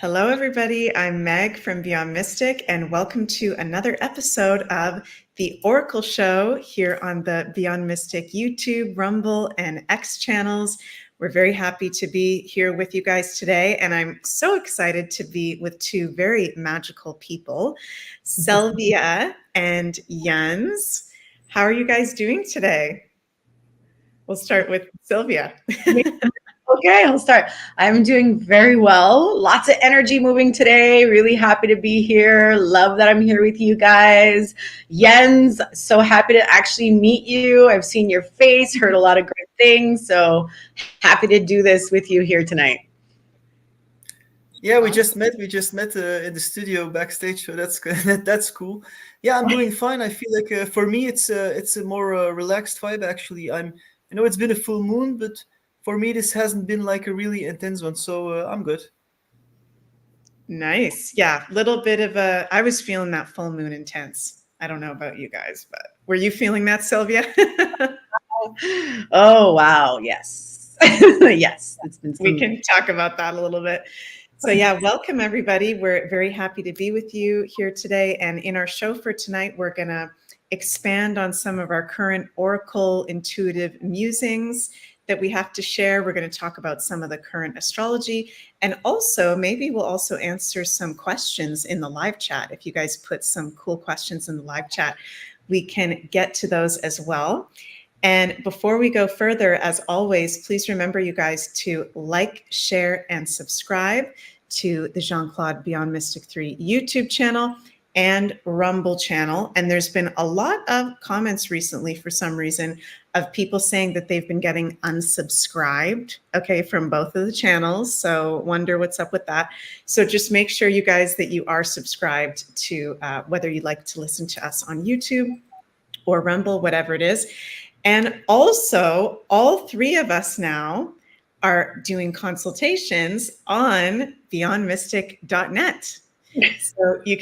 Hello, everybody. I'm Meg from Beyond Mystic, and welcome to another episode of the Oracle Show here on the Beyond Mystic YouTube, Rumble, and X channels. We're very happy to be here with you guys today, and I'm so excited to be with two very magical people, Selvia and Jens. How are you guys doing today? We'll start with Sylvia. Okay, I'll start. I'm doing very well. Lots of energy moving today. Really happy to be here. Love that I'm here with you guys. Jens, so happy to actually meet you. I've seen your face, heard a lot of great things. So happy to do this with you here tonight. Yeah, we just met in the studio backstage, so that's cool. Yeah, I'm doing fine. I feel like for me it's a more relaxed vibe actually. I know it's been a full moon, but for me this hasn't been like a really intense one, so I'm good. Nice. Yeah, little bit of I was feeling that full moon intense. I don't know about you guys, but were you feeling that, Sylvia? Oh, wow. Yes. Yes. It's been We can talk about that a little bit. So yeah, welcome everybody. We're very happy to be with you here today. And in our show for tonight, we're going to expand on some of our current Oracle intuitive musings that we have to share. We're going to talk about some of the current astrology, and also maybe we'll also answer some questions in the live chat. If you guys put some cool questions in the live chat, we can get to those as well. And before we go further, as always, please remember, you guys, to like, share, and subscribe to the Jean-Claude Beyond Mystic 3 YouTube channel and Rumble channel. And there's been a lot of comments recently, for some reason, of people saying that they've been getting unsubscribed, okay, from both of the channels. So wonder what's up with that. So just make sure, you guys, that you are subscribed to whether you like to listen to us on YouTube or Rumble, whatever it is. And also, all three of us now are doing consultations on beyondmystic.net. So you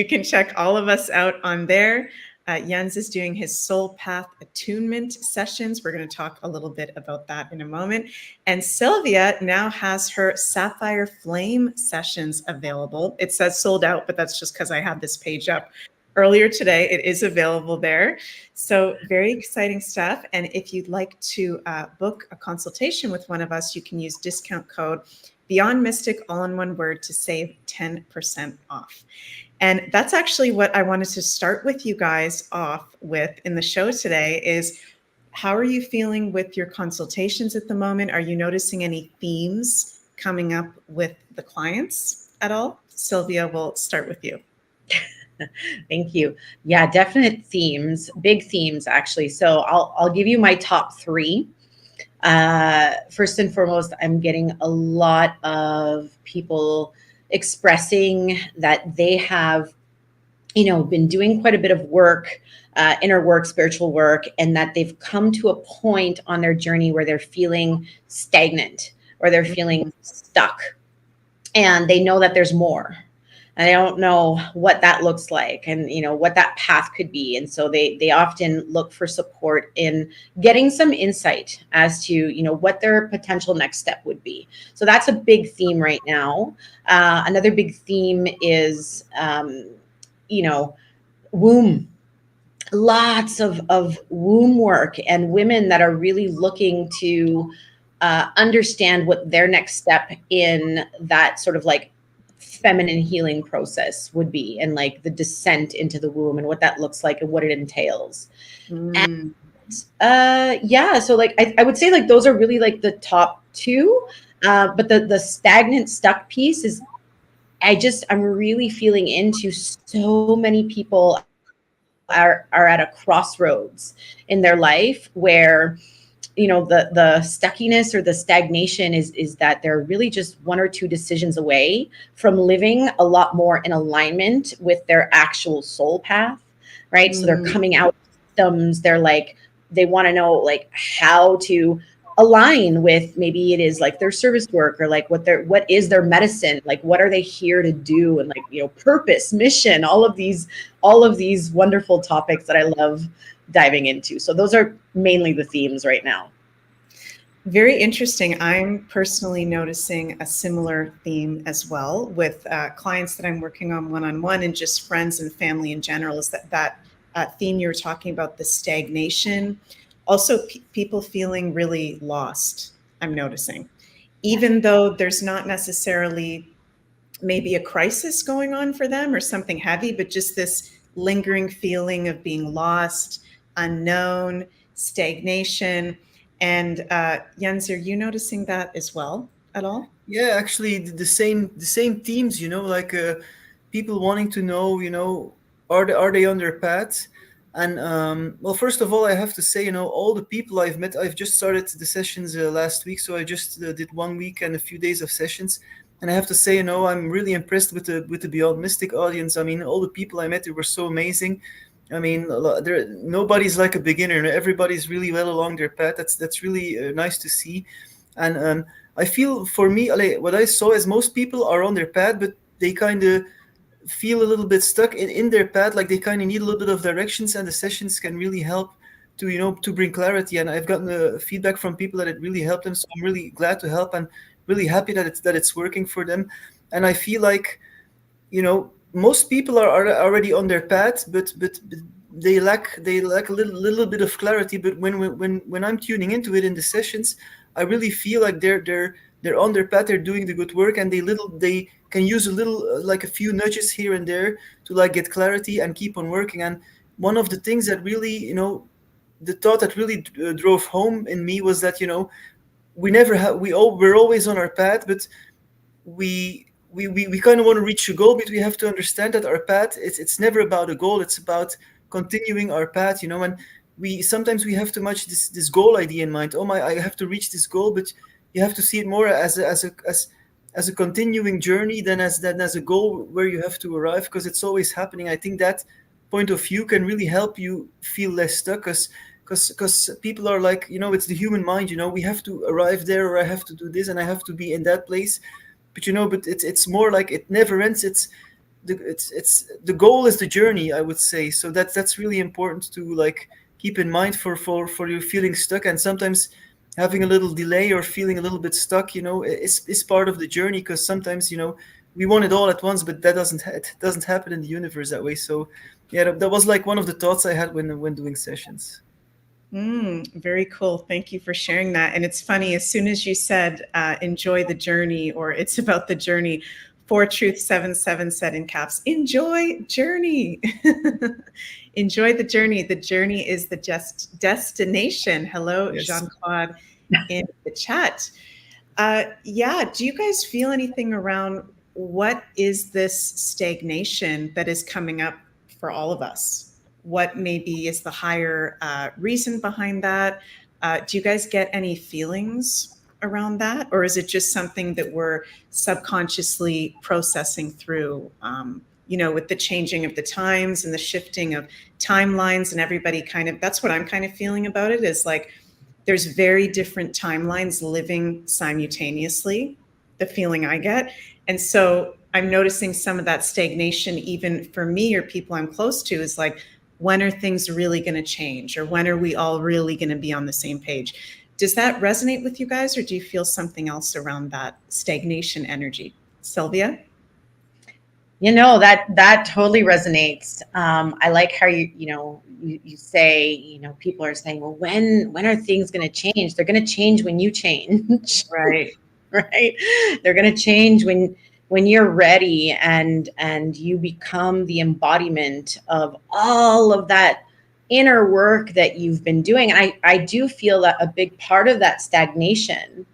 can check all of us out on there. Jens is doing his soul path attunement sessions. We're going to talk a little bit about that in a moment. And Sylvia now has her Sapphire Flame sessions available. It says sold out, but that's just because I had this page up earlier today. It is available there. So very exciting stuff. And if you'd like to book a consultation with one of us, you can use discount code Beyond Mystic, all in one word, to save 10% off. And that's actually what I wanted to start with you guys off with in the show today is, how are you feeling with your consultations at the moment? Are you noticing any themes coming up with the clients at all? Sylvia, we'll start with you. Thank you. Yeah, definite themes, big themes, actually. So I'll give you my top three. First and foremost, I'm getting a lot of people expressing that they have, been doing quite a bit of work, inner work, spiritual work, and that they've come to a point on their journey where they're feeling stagnant or they're feeling stuck, and they know that there's more. And I don't know what that looks like and, what that path could be. And so they often look for support in getting some insight as to, what their potential next step would be. So that's a big theme right now. Another big theme is, womb. Lots of womb work and women that are really looking to understand what their next step in that sort of like feminine healing process would be, and like the descent into the womb and what that looks like and what it entails. And yeah, so like I would say like those are really like the top two, but the stagnant stuck piece is, I'm really feeling into so many people are at a crossroads in their life where the stuckiness or the stagnation is that they're really just one or two decisions away from living a lot more in alignment with their actual soul path, right? So they're coming out of systems. They're like, they want to know like how to align with, maybe it is like their service work, or like what is their medicine, like what are they here to do, and like purpose, mission, all of these wonderful topics that I love diving into. So those are mainly the themes right now. Very interesting. I'm personally noticing a similar theme as well with clients that I'm working on one-on-one, and just friends and family in general, is that theme you were talking about, the stagnation. Also, people feeling really lost, I'm noticing. Even though there's not necessarily maybe a crisis going on for them or something heavy, but just this lingering feeling of being lost, unknown, stagnation. And Jens, are you noticing that as well at all? Yeah, actually, the same themes. Like people wanting to know, are they on their path? And well, first of all, I have to say, all the people I've met, I've just started the sessions last week, so I just did 1 week and a few days of sessions, and I have to say, I'm really impressed with the Beyond Mystic audience. I mean, all the people I met, they were so amazing. I mean, nobody's like a beginner. Everybody's really well along their path. That's really nice to see, and I feel for me, like, what I saw is most people are on their path, but they kind of feel a little bit stuck in their path. Like they kind of need a little bit of directions, and the sessions can really help to bring clarity. And I've gotten feedback from people that it really helped them. So I'm really glad to help and really happy that it's working for them. And I feel like, most people are already on their path, but they lack a little bit of clarity. But when I'm tuning into it in the sessions, I really feel like they're on their path, they're doing the good work, and they can use a little like a few nudges here and there to like get clarity and keep on working. And one of the things that really, the thought that really drove home in me was that, we're always on our path, but we kind of want to reach a goal, but we have to understand that our path, it's never about a goal, it's about continuing our path, and sometimes we have too much this goal idea in mind. I have to reach this goal, but you have to see it more as a continuing journey than as a goal where you have to arrive, because it's always happening. I think that point of view can really help you feel less stuck, because people are like, it's the human mind, we have to arrive there, or I have to do this and I have to be in that place. But but it's more like it never ends. It's the goal is the journey, I would say. So that's really important to like keep in mind for you feeling stuck. And sometimes having a little delay or feeling a little bit stuck, is part of the journey, because sometimes, we want it all at once, but that doesn't happen in the universe that way. So yeah, that was like one of the thoughts I had when doing sessions. Very cool. Thank you for sharing that. And it's funny, as soon as you said, enjoy the journey, or it's about the journey, 4Truth77 said in caps, enjoy journey. Enjoy the journey. The journey is the destination. Hello, yes. Jean-Claude in the chat. Yeah, do you guys feel anything around what is this stagnation that is coming up for all of us? What maybe is the higher reason behind that? Do you guys get any feelings around that? Or is it just something that we're subconsciously processing through, with the changing of the times and the shifting of timelines, and everybody that's what I'm kind of feeling about it, is like there's very different timelines living simultaneously, the feeling I get. And so I'm noticing some of that stagnation, even for me or people I'm close to, is like, when are things really going to change, or when are we all really going to be on the same page? Does that resonate with you guys, or do you feel something else around that stagnation energy? Sylvia? That totally resonates. I like how you say, people are saying, well, when are things going to change? They're going to change when you change. Right. Right. They're going to change when you're ready and you become the embodiment of all of that inner work that you've been doing. And I do feel that a big part of that stagnation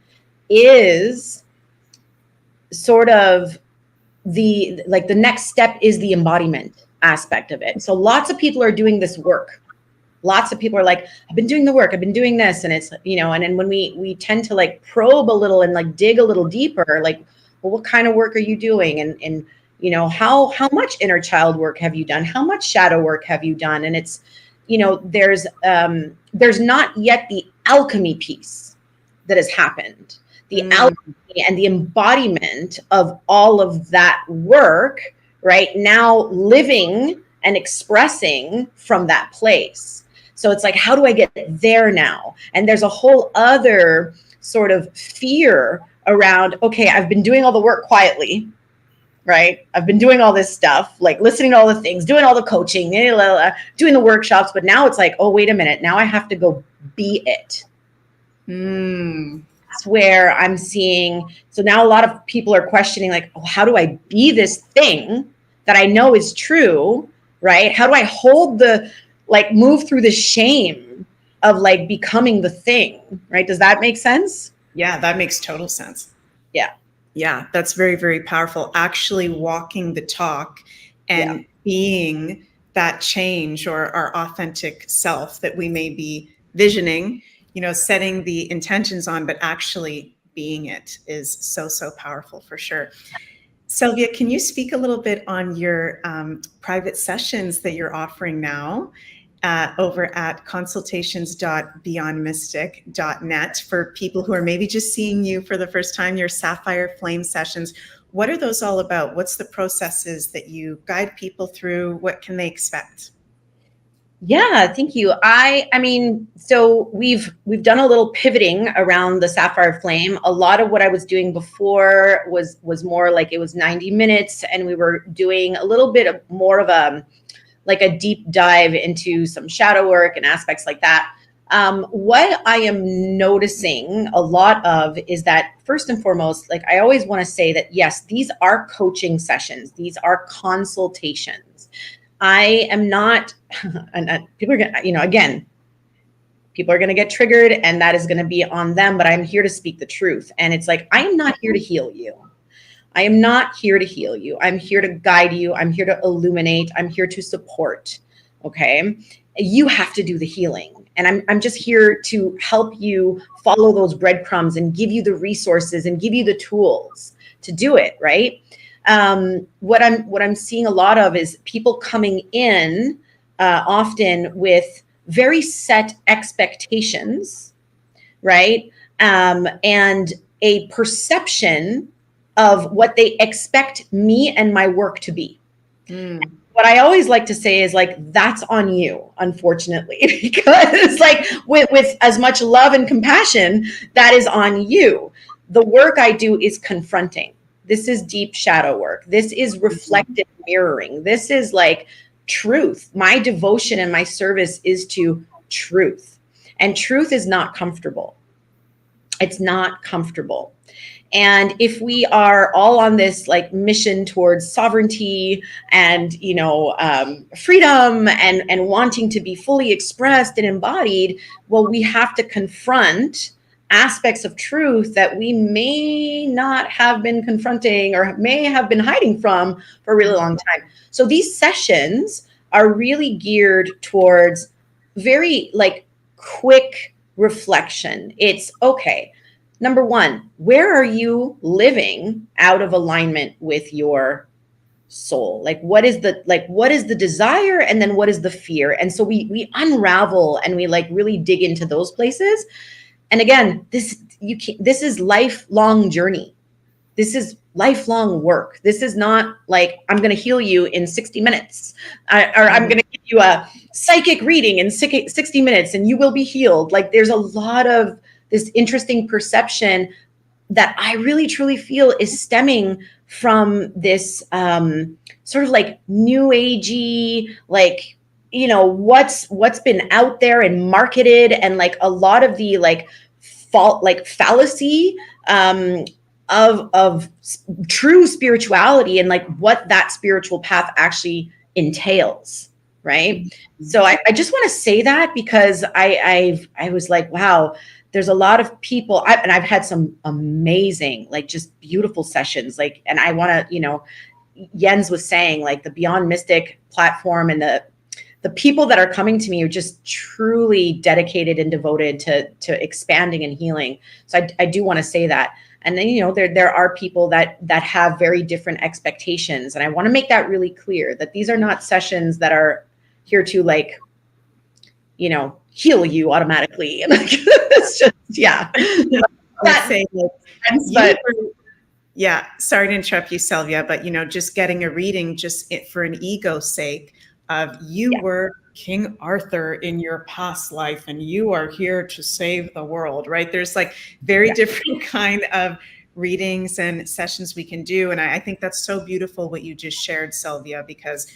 is sort of the next step is the embodiment aspect of it. So lots of people are doing this work. Lots of people are like, I've been doing the work, I've been doing this. And it's, and then when we tend to like probe a little and like dig a little deeper, like, well, what kind of work are you doing? And how much inner child work have you done? How much shadow work have you done? And it's, there's not yet the alchemy piece that has happened. The alchemy and the embodiment of all of that work, right? Now living and expressing from that place. So it's like, how do I get there now? And there's a whole other sort of fear around, okay, I've been doing all the work quietly, right? I've been doing all this stuff, like listening to all the things, doing all the coaching, doing the workshops, but now it's like, oh, wait a minute, now I have to go be it. That's where I'm seeing, so now a lot of people are questioning, like, oh, how do I be this thing that I know is true, right? How do I hold the, like, move through the shame of like becoming the thing, right? Does that make sense? Yeah, that makes total sense. Yeah. Yeah, that's very, very powerful. Actually walking the talk and being that change or our authentic self that we may be visioning, you know, setting the intentions on, but actually being it is so, so powerful for sure. Sylvia, can you speak a little bit on your private sessions that you're offering now over at consultations.beyondmystic.net for people who are maybe just seeing you for the first time, your Sapphire Flame sessions? What are those all about? What's the processes that you guide people through? What can they expect? Yeah, thank you. I mean, so we've done a little pivoting around the Sapphire Flame. A lot of what I was doing before was more like it was 90 minutes, and we were doing a little bit of more of a like a deep dive into some shadow work and aspects like that. What I am noticing a lot of is that first and foremost, like I always want to say that yes, these are coaching sessions. These are consultations. I am not, and people are going to, you know, again, people are going to get triggered and that is going to be on them, but I'm here to speak the truth. And it's like, I am not here to heal you. I am not here to heal you. I'm here to guide you. I'm here to illuminate. I'm here to support. Okay. You have to do the healing. And I'm just here to help you follow those breadcrumbs and give you the resources and give you the tools to do it. Right. What I'm seeing a lot of is people coming in often with very set expectations, right? And a perception of what they expect me and my work to be. What I always like to say is like, that's on you, unfortunately, because like with as much love and compassion, that is on you. The work I do is confronting. This is deep shadow work. This is reflective mirroring. This is like truth. My devotion and my service is to truth. And truth is not comfortable. It's not comfortable. And if we are all on this like mission towards sovereignty and, you know, freedom and wanting to be fully expressed and embodied, well, we have to confront aspects of truth that we may not have been confronting or may have been hiding from for a really long time. So these sessions are really geared towards very like quick reflection. It's okay. Number one, where are you living out of alignment with your soul? Like what is the desire, and then what is the fear? And so we unravel and we like really dig into those places. And again, this is lifelong journey. This is lifelong work. This is not like I'm going to heal you in 60 minutes or I'm going to give you a psychic reading in 60 minutes and you will be healed. Like there's a lot of this interesting perception that I really truly feel is stemming from this sort of like new agey, like, you know, what's been out there and marketed, and like a lot of the like fallacy of true spirituality and like what that spiritual path actually entails, right? So I just want to say that because I was like, wow, there's a lot of people, and I've had some amazing, like just beautiful sessions, like, and I want to, you know, Jens was saying like the Beyond Mystic platform and the people that are coming to me are just truly dedicated and devoted to expanding and healing. So I do want to say that. And then, you know, there are people that have very different expectations. And I want to make that really clear that these are not sessions that are here to like, you know, heal you automatically. Like, it's just, yeah. Yeah, sorry to interrupt you, Sylvia, but you know, just getting a reading just for an ego's sake, of you were King Arthur in your past life and you are here to save the world, right? There's like very different kind of readings and sessions we can do. And I think that's so beautiful what you just shared, Selvia, because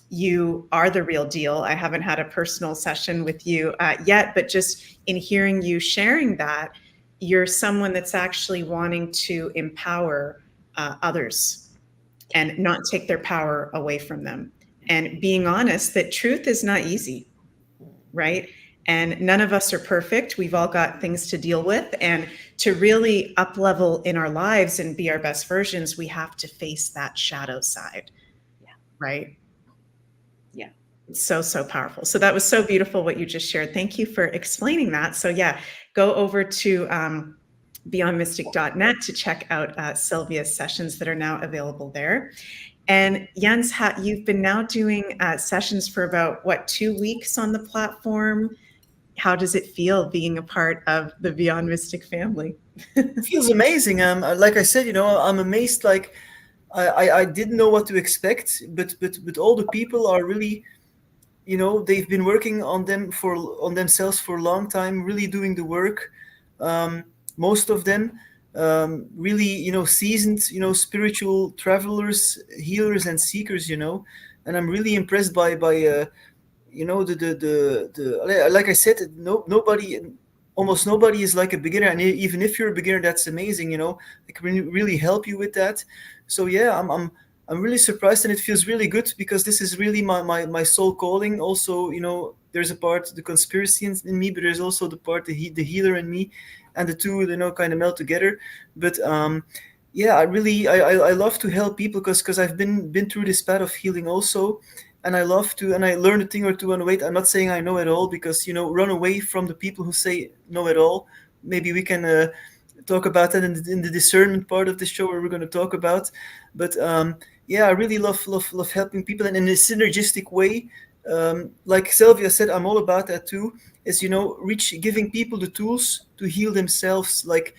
you are the real deal. I haven't had a personal session with you yet, but just in hearing you sharing that, you're someone that's actually wanting to empower others and not take their power away from them. And being honest that truth is not easy, right? And none of us are perfect. We've all got things to deal with. And to really up level in our lives and be our best versions, we have to face that shadow side, right? Yeah. It's so, so powerful. So that was so beautiful what you just shared. Thank you for explaining that. So yeah, go over to beyondmystic.net to check out Selvia's sessions that are now available there. And Jens, you've been now doing sessions for about, what, 2 weeks on the platform? How does it feel being a part of the Beyond Mystic family? It feels amazing. Like I said, I'm amazed. Like I didn't know what to expect, but all the people are really, they've been working on themselves for a long time, really doing the work. Most of them really, seasoned, spiritual travelers, healers, and seekers. And I'm really impressed by the like I said, almost nobody is like a beginner, and even if you're a beginner, that's amazing. I can really help you with that. So yeah, I'm really surprised, and it feels really good because this is really my soul calling. Also, there's a part, the conspiracy in me, but there's also the part, the healer in me, and the two, kind of meld together. But yeah, I love to help people because I've been through this path of healing also. And I love to, and I learned a thing or two on the way. I'm not saying I know it all, because, run away from the people who say know it all. Maybe we can talk about that in the discernment part of the show, where we're going to talk about. But yeah, I really love helping people, and in a synergistic way. Like Selvia said, I'm all about that too. Is giving people the tools to heal themselves. Like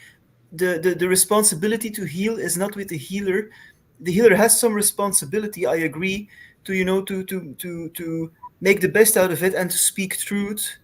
the responsibility to heal is not with the healer. The healer has some responsibility, I agree, to to make the best out of it and to speak truth,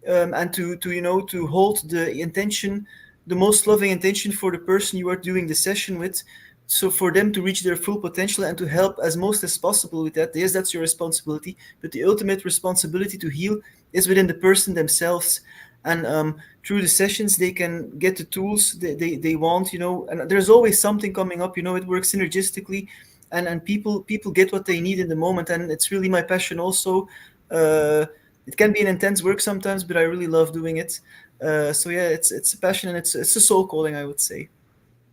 and to hold the intention, the most loving intention for the person you are doing the session with, so for them to reach their full potential and to help as most as possible with that. Yes, that's your responsibility, but the ultimate responsibility to heal is within the person themselves. And through the sessions, they can get the tools they want, and there's always something coming up, it works synergistically, and people get what they need in the moment. And it's really my passion also. It can be an intense work sometimes, but I really love doing it. So yeah, it's a passion, and it's a soul calling, I would say.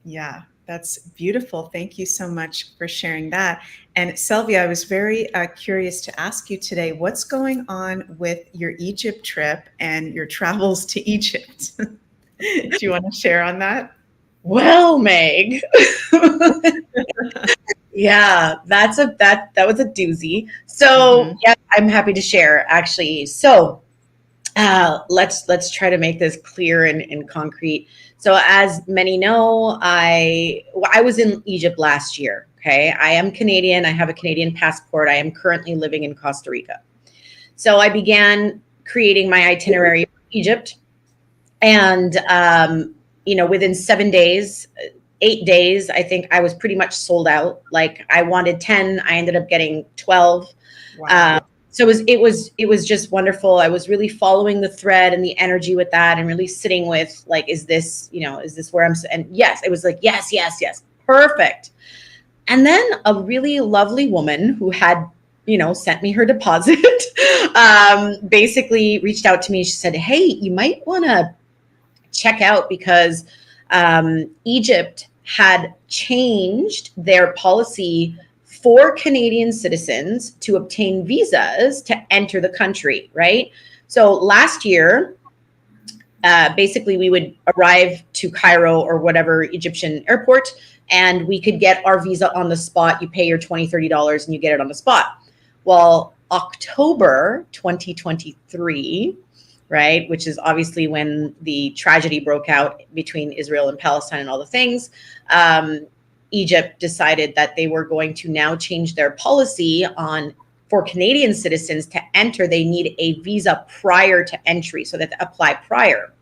Yeah, that's beautiful. Thank you so much for sharing that. And Selvia, I was very curious to ask you today, what's going on with your Egypt trip and your travels to Egypt? Do you want to share on that? Well, Meg. Yeah, that was a doozy. So yeah, I'm happy to share, actually. So let's try to make this clear and concrete. So as many know, I was in Egypt last year. Okay, I am Canadian. I have a Canadian passport. I am currently living in Costa Rica. So I began creating my itinerary for Egypt, and within 7 days, 8 days, I think I was pretty much sold out. Like, I wanted 10, I ended up getting 12. Wow. So it was just wonderful. I was really following the thread and the energy with that, and really sitting with, like, is this where I'm, and yes, it was like, yes, perfect. And then a really lovely woman who had, sent me her deposit, basically reached out to me. She said, hey, you might want to check out, because Egypt had changed their policy for Canadian citizens to obtain visas to enter the country, right? So last year, basically we would arrive to Cairo or whatever Egyptian airport, and we could get our visa on the spot. You pay your $20, $30 and you get it on the spot. Well, October 2023, right, which is obviously when the tragedy broke out between Israel and Palestine and all the things, Egypt decided that they were going to now change their policy for Canadian citizens to enter, they need a visa prior to entry, so that they apply prior.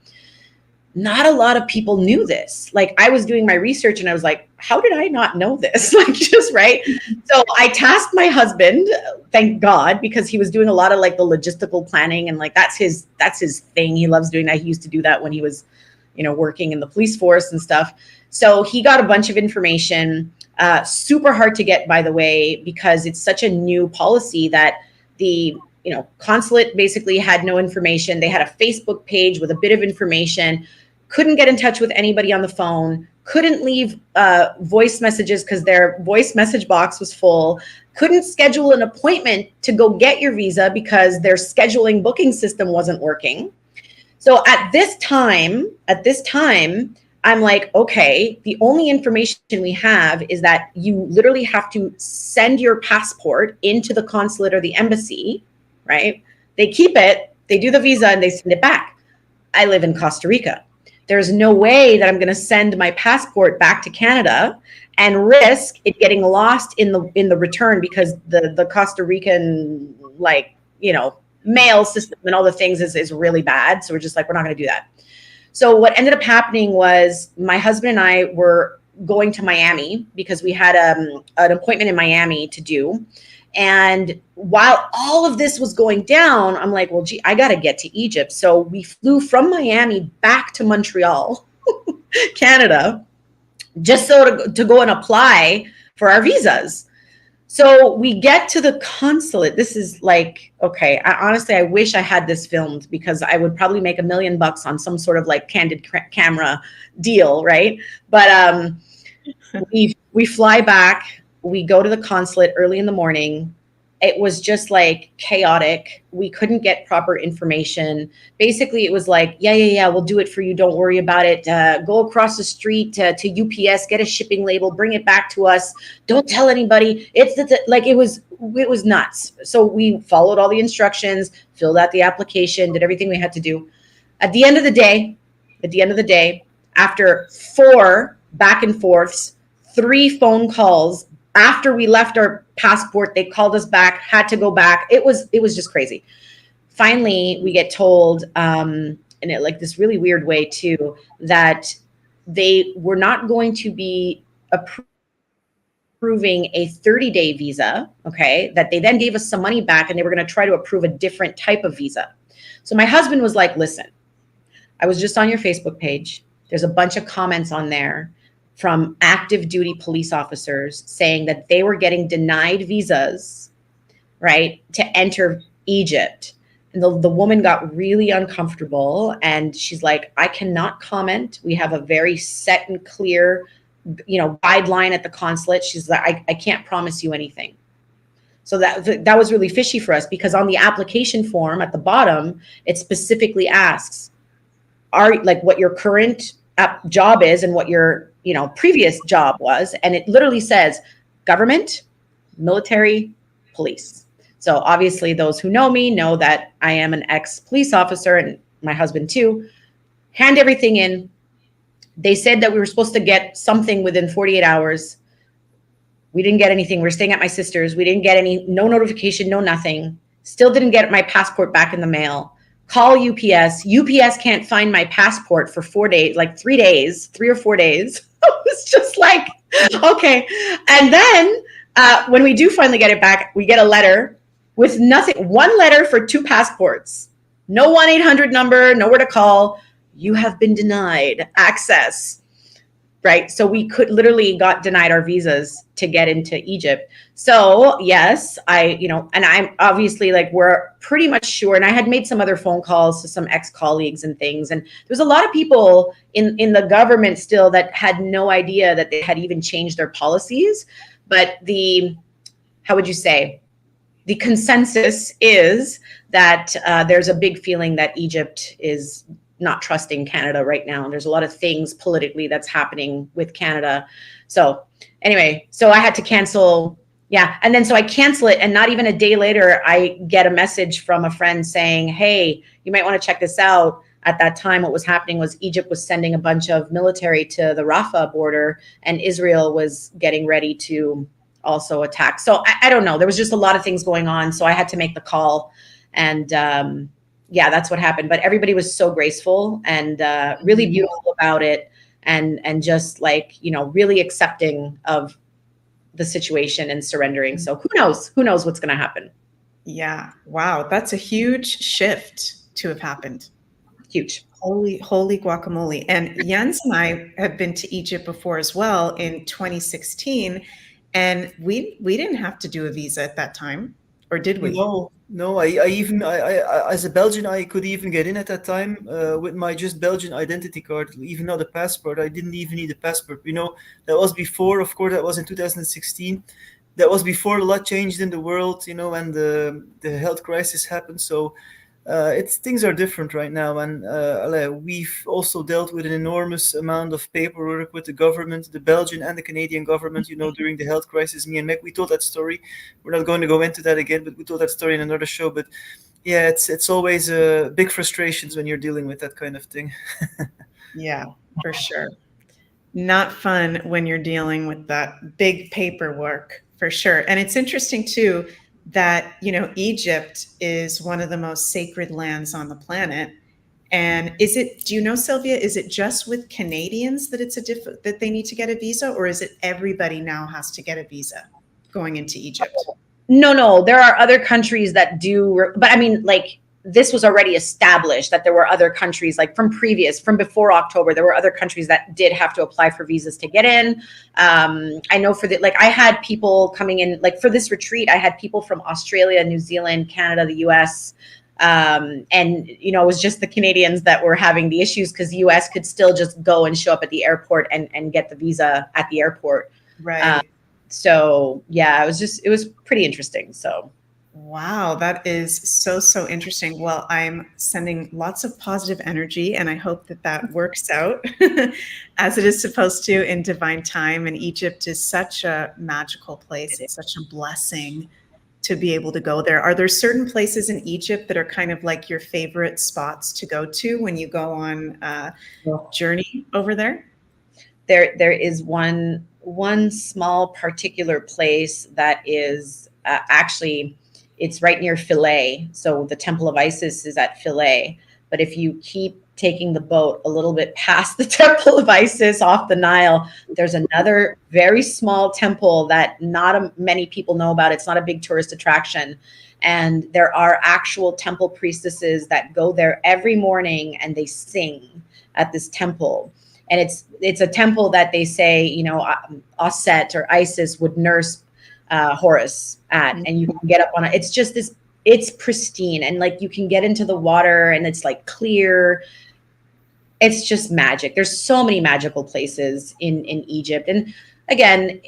Not a lot of people knew this. Like, I was doing my research and I was like, how did I not know this? Like, just right. So I tasked my husband, thank God, because he was doing a lot of like the logistical planning, and like that's his thing. He loves doing that. He used to do that when he was, you know, working in the police force and stuff. So he got a bunch of information, super hard to get, by the way, because it's such a new policy that the, you know, consulate basically had no information. They had a Facebook page with a bit of information, couldn't get in touch with anybody on the phone, couldn't leave voice messages because their voice message box was full, couldn't schedule an appointment to go get your visa because their scheduling booking system wasn't working. So at this time, I'm like, okay, the only information we have is that you literally have to send your passport into the consulate or the embassy, right? They keep it, they do the visa, and they send it back. I live in Costa Rica. There's no way that I'm going to send my passport back to Canada and risk it getting lost in the return, because the Costa Rican, like, you know, mail system and all the things is really bad. So we're just like, we're not going to do that. So what ended up happening was my husband and I were going to Miami because we had an appointment in Miami to do. And while all of this was going down, I'm like, well, gee, I got to get to Egypt. So we flew from Miami back to Montreal, Canada, just so to go and apply for our visas. So we get to the consulate. This is like, okay, honestly, I wish I had this filmed, because I would probably make $1 million on some sort of like candid camera deal, right? But we fly back. We go to the consulate early in the morning. It was just like chaotic. We couldn't get proper information. Basically, it was like, yeah, we'll do it for you. Don't worry about it. Go across the street to UPS, get a shipping label, bring it back to us. Don't tell anybody. Like it was nuts. So we followed all the instructions, filled out the application, did everything we had to do. At the end of the day, after 4 back and forths, 3 phone calls. After we left our passport, they called us back, had to go back. It was just crazy. Finally, we get told, in like this really weird way too, that they were not going to be approving a 30-day visa, okay, that they then gave us some money back, and they were going to try to approve a different type of visa. So my husband was like, listen, I was just on your Facebook page. There's a bunch of comments on there from active duty police officers saying that they were getting denied visas, right, to enter Egypt. And the woman got really uncomfortable, and she's like, I cannot comment. We have a very set and clear, you know, guideline at the consulate. She's like, I can't promise you anything. So that was really fishy for us, because on the application form at the bottom, it specifically asks, what your current job is and what your, you know, previous job was. And it literally says government, military, police. So obviously those who know me know that I am an ex-police officer, and my husband too. Hand everything in. They said that we were supposed to get something within 48 hours. We didn't get anything. We're staying at my sister's. We didn't get no notification, no nothing. Still didn't get my passport back in the mail. Call UPS. UPS can't find my passport for 4 days, like 3 days, 3 or 4 days. It was just like, okay. And then when we do finally get it back, we get a letter with nothing. 1 letter for 2 passports. No 1-800 number, nowhere to call. You have been denied access. Right. So we literally got denied our visas to get into Egypt. So yes, and I'm obviously like, we're pretty much sure. And I had made some other phone calls to some ex-colleagues and things. And there's a lot of people in the government still that had no idea that they had even changed their policies. But how would you say? The consensus is that there's a big feeling that Egypt is not trusting Canada right now. And there's a lot of things politically that's happening with Canada. So anyway, so I had to cancel. Yeah. And then so I cancel it. And not even a day later, I get a message from a friend saying, hey, you might want to check this out. At that time, what was happening was Egypt was sending a bunch of military to the Rafah border, and Israel was getting ready to also attacked. So I don't know. There was just a lot of things going on. So I had to make the call, and yeah, that's what happened. But everybody was so graceful and really beautiful about it, and just like, you know, really accepting of the situation and surrendering. So who knows? Who knows what's going to happen? Yeah. Wow. That's a huge shift to have happened. Huge. Holy guacamole. And Jens and I have been to Egypt before as well in 2016. And we didn't have to do a visa at that time, or did we? No. I even as a Belgian, I could even get in at that time with my just Belgian identity card, even not a passport. I didn't even need a passport. You know, that was before, of course, that was in 2016. That was before a lot changed in the world, you know, and the health crisis happened. So things are different right now, and we've also dealt with an enormous amount of paperwork with the government, the Belgian and the Canadian government. You know, during the health crisis, me and Meg, we told that story. We're not going to go into that again, but we told that story in another show. But yeah, it's always big frustrations when you're dealing with that kind of thing. Yeah, for sure. Not fun when you're dealing with that big paperwork, for sure. And it's interesting too that, you know, Egypt is one of the most sacred lands on the planet. And do you know, Sylvia, is it just with Canadians that that they need to get a visa, or is it everybody now has to get a visa going into Egypt? No, there are other countries that do, but I mean, like, this was already established that there were other countries, like from before October, there were other countries that did have to apply for visas to get in. I know I had people coming in, like for this retreat, I had people from Australia, New Zealand, Canada, the US. And, you know, it was just the Canadians that were having the issues because the US could still just go and show up at the airport and get the visa at the airport. Right. So yeah, it was pretty interesting. So. Wow, that is so interesting. Well, I'm sending lots of positive energy, and I hope that works out as it is supposed to in divine time. And Egypt is such a magical place. It's such a blessing to be able to go there. Are there certain places in Egypt that are kind of like your favorite spots to go to when you go on a journey over there? There is one small particular place that is actually, it's right near Philae. So the Temple of Isis is at Philae. But if you keep taking the boat a little bit past the Temple of Isis off the Nile, there's another very small temple that not many people know about. It's not a big tourist attraction. And there are actual temple priestesses that go there every morning and they sing at this temple. And it's a temple that they say, you know, Osset or Isis would nurse Horus at, and you can get up on it. It's just it's pristine, and like you can get into the water and it's like clear. It's just magic. There's so many magical places in Egypt. And again,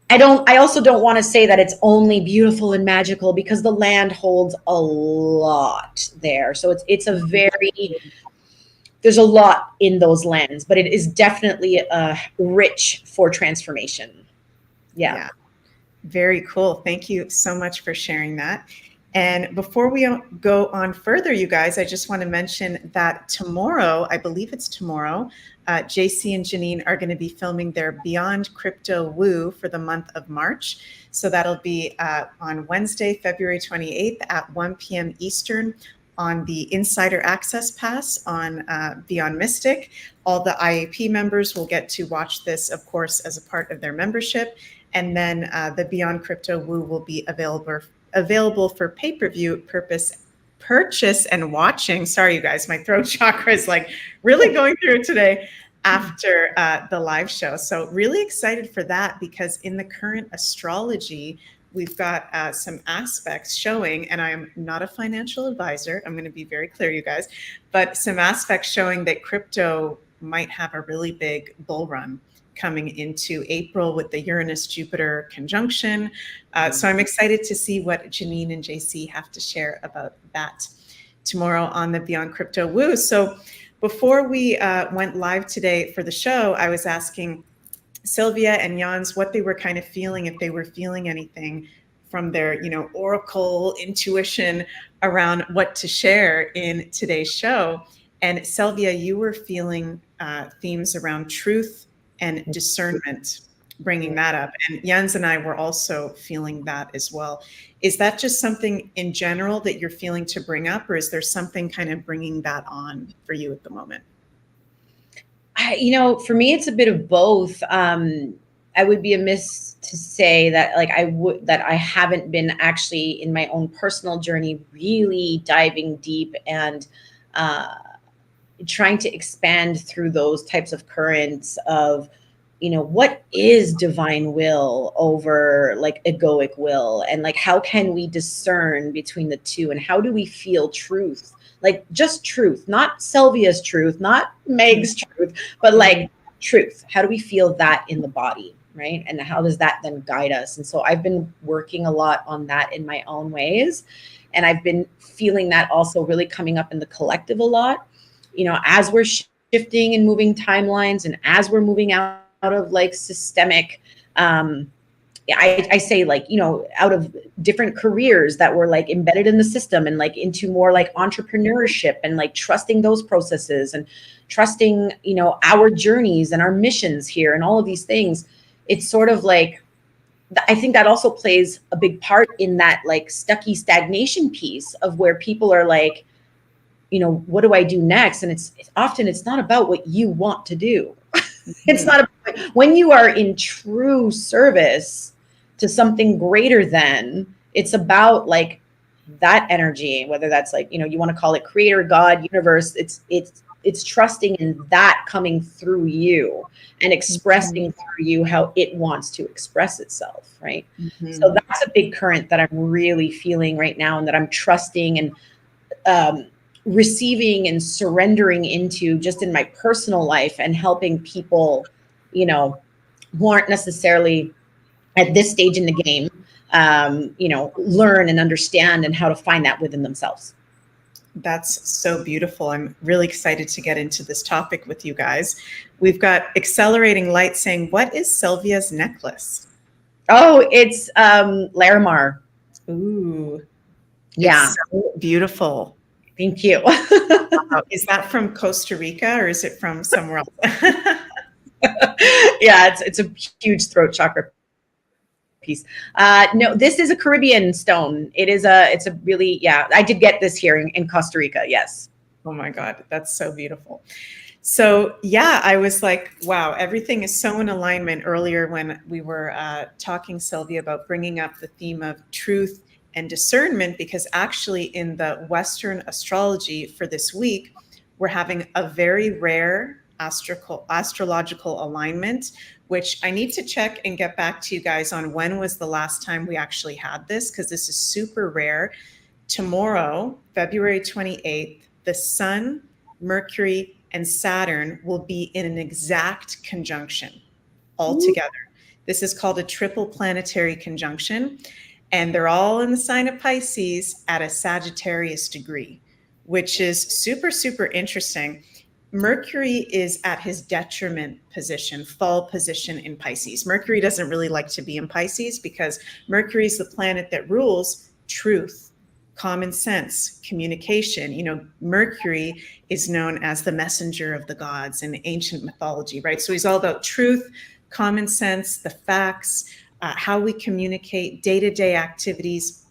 I also don't want to say that it's only beautiful and magical, because the land holds a lot there. So there's a lot in those lands, but it is definitely rich for transformation. Yeah. Very cool. Thank you so much for sharing that. And before we go on further, you guys, I just want to mention that tomorrow, I believe it's tomorrow, JC and Janine are going to be filming their Beyond Crypto Woo for the month of March. So that'll be on Wednesday, February 28th at 1 p.m. Eastern on the Insider Access Pass on Beyond Mystic. All the IAP members will get to watch this, of course, as a part of their membership. And then the Beyond Crypto Woo will be available for pay-per-view purchase and watching. Sorry, you guys, my throat chakra is like really going through it today after the live show. So really excited for that, because in the current astrology, we've got some aspects showing, and I'm not a financial advisor, I'm going to be very clear, you guys, but some aspects showing that crypto might have a really big bull run coming into April with the Uranus-Jupiter conjunction. So I'm excited to see what Janine and JC have to share about that tomorrow on the Beyond Crypto Woo. So before we went live today for the show, I was asking Sylvia and Jens what they were kind of feeling, if they were feeling anything from their, you know, oracle intuition around what to share in today's show. And Sylvia, you were feeling themes around truth and discernment bringing that up. And Jens and I were also feeling that as well. Is that just something in general that you're feeling to bring up, or is there something kind of bringing that on for you at the moment? For me, it's a bit of both. I would be amiss to say that I haven't been actually in my own personal journey really diving deep and trying to expand through those types of currents of, what is divine will over like egoic will, and like how can we discern between the two, and how do we feel truth, like just truth, not Selvia's truth, not Meg's truth, but like truth. How do we feel that in the body, right? And how does that then guide us? And so I've been working a lot on that in my own ways, and I've been feeling that also really coming up in the collective a lot, as we're shifting and moving timelines, and as we're moving out of like systemic, I say like, out of different careers that were like embedded in the system, and like into more like entrepreneurship, and like trusting those processes, and trusting, our journeys and our missions here, and all of these things. It's sort of like, I think that also plays a big part in that like stagnation piece of where people are like, what do I do next? And it's often not about what you want to do. It's not about, when you are in true service to something greater than, it's about like that energy, whether that's like, you want to call it creator, God, universe. It's trusting in that coming through you and expressing through you how it wants to express itself, right? So that's a big current that I'm really feeling right now, and that I'm trusting and receiving and surrendering into just in my personal life, and helping people, who aren't necessarily at this stage in the game, learn and understand, and how to find that within themselves. That's so beautiful. I'm really excited to get into this topic with you guys. We've got Accelerating Light saying, what is Selvia's necklace? Oh, it's Larimar. Ooh. Yeah. So beautiful. Thank you. Is that from Costa Rica, or is it from somewhere else? Yeah, it's a huge throat chakra piece. No, this is a Caribbean stone. It's a really, I did get this here in Costa Rica. Yes. Oh my God, that's so beautiful. So yeah, I was like, wow, everything is so in alignment. Earlier when we were talking, Selvia, about bringing up the theme of truth and discernment, because actually in the Western astrology for this week, we're having a very rare astrological alignment, which I need to check and get back to you guys on when was the last time we actually had this, because this is super rare. Tomorrow, February 28th, the Sun, Mercury, and Saturn will be in an exact conjunction all together. This is called a triple planetary conjunction, and they're all in the sign of Pisces at a Sagittarius degree, which is super, super interesting. Mercury is at his detriment position, fall position in Pisces. Mercury doesn't really like to be in Pisces because Mercury is the planet that rules truth, common sense, communication. Mercury is known as the messenger of the gods in ancient mythology, right? So he's all about truth, common sense, the facts, how we communicate, day-to-day activities.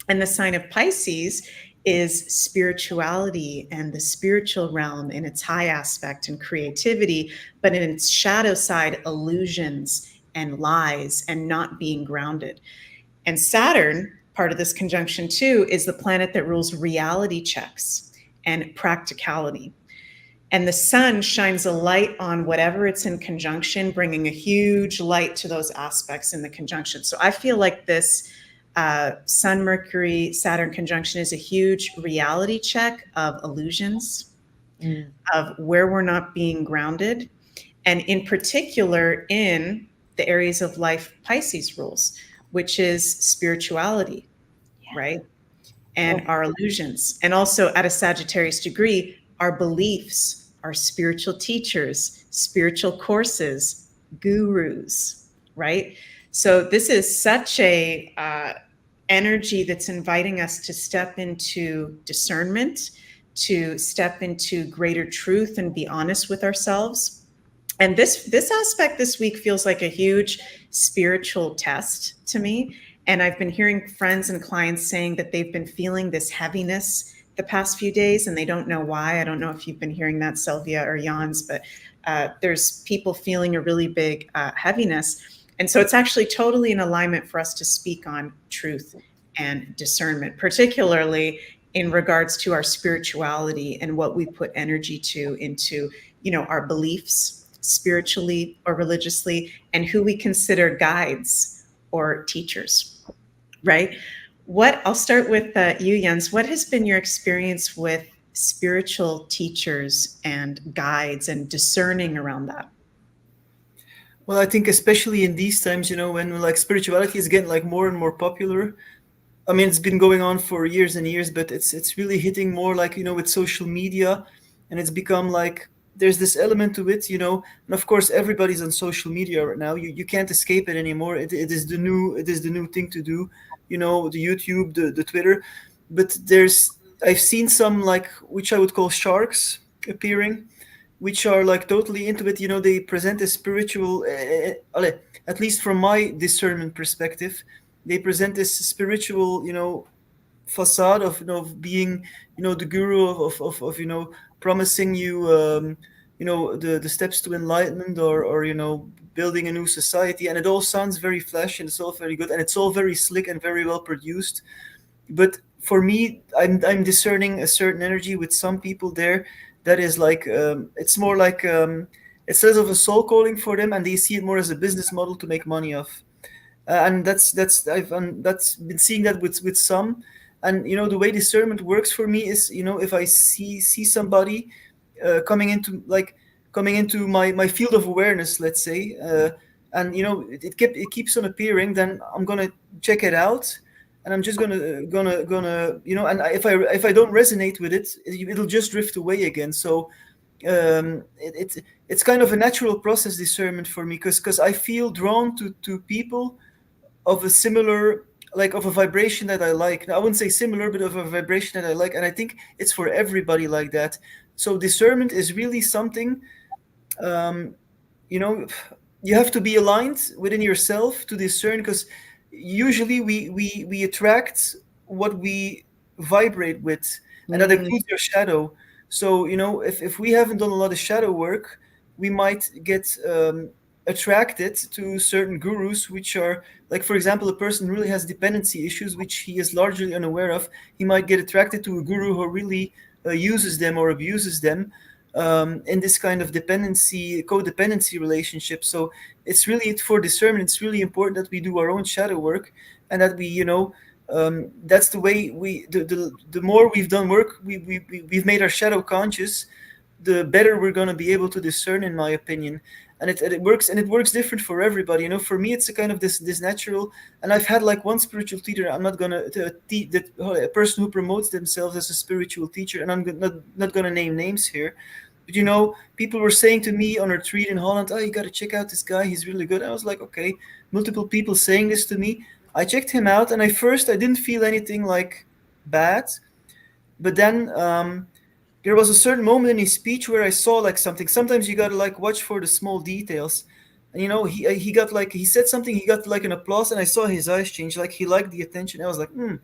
And the sign of Pisces is spirituality and the spiritual realm in its high aspect and creativity, but in its shadow side, illusions and lies and not being grounded. And Saturn, part of this conjunction too, is the planet that rules reality checks and practicality. And the sun shines a light on whatever it's in conjunction, bringing a huge light to those aspects in the conjunction. So I feel like this Sun, Mercury, Saturn conjunction is a huge reality check of illusions, of where we're not being grounded, and in particular in the areas of life Pisces rules, which is spirituality, right? And our illusions. And also at a Sagittarius degree, our beliefs, our spiritual teachers, spiritual courses, gurus, right? So this is such a energy that's inviting us to step into discernment, to step into greater truth and be honest with ourselves. And this aspect this week feels like a huge spiritual test to me. And I've been hearing friends and clients saying that they've been feeling this heaviness the past few days and they don't know why. I don't know if you've been hearing that, Sylvia or Jans, but there's people feeling a really big heaviness. And so it's actually totally in alignment for us to speak on truth and discernment, particularly in regards to our spirituality and what we put energy to into, our beliefs spiritually or religiously, and who we consider guides or teachers, right? I'll start with you, Jens. What has been your experience with spiritual teachers and guides and discerning around that? Well, I think especially in these times, when like spirituality is getting like more and more popular. I mean, it's been going on for years and years, but it's really hitting more like, with social media, and it's become like there's this element to it, and of course everybody's on social media right now. You can't escape it anymore. It is the new thing to do, the YouTube, the Twitter. But I've seen some like, which I would call sharks appearing, which are like totally into it. They present a spiritual, at least from my discernment perspective, they present this spiritual, facade of being, the guru of promising you, the steps to enlightenment or building a new society. And it all sounds very flashy and it's all very good and it's all very slick and very well produced. But for me, I'm discerning a certain energy with some people there that is like, it's more like, it says of a soul calling for them, and they see it more as a business model to make money off. And I've been seeing that with some. And the way discernment works for me is, if I see somebody coming into my field of awareness, let's say, and it keeps on appearing, then I'm gonna check it out, and I'm just gonna and if I don't resonate with it, it'll just drift away again. So it's kind of a natural process, discernment, for me, because I feel drawn to people of a similar, like of a vibration that I like. Now, I wouldn't say similar, but of a vibration that I like. And I think it's for everybody like that. So discernment is really something, you have to be aligned within yourself to discern, because usually we attract what we vibrate with, and that includes your shadow. So, if we haven't done a lot of shadow work, we might get attracted to certain gurus, which are like, for example, a person who really has dependency issues, which he is largely unaware of. He might get attracted to a guru who really uses them or abuses them in this kind of codependency relationship. So it's really, for discernment, it's really important that we do our own shadow work, and that we, that's the way the more we've done work, we've made our shadow conscious, the better we're going to be able to discern, in my opinion. And it works different for everybody. For me, it's a kind of this natural. And I've had like one spiritual teacher. I'm not gonna a person who promotes themselves as a spiritual teacher, and I'm not gonna name names here. But people were saying to me on a retreat in Holland, "Oh, you got to check out this guy. He's really good." I was like, okay. Multiple people saying this to me. I checked him out, and I didn't feel anything like bad, but then there was a certain moment in his speech where I saw like something. Sometimes you gotta like watch for the small details. And he got like, he said something, he got like an applause, and I saw his eyes change, like he liked the attention. I was like, And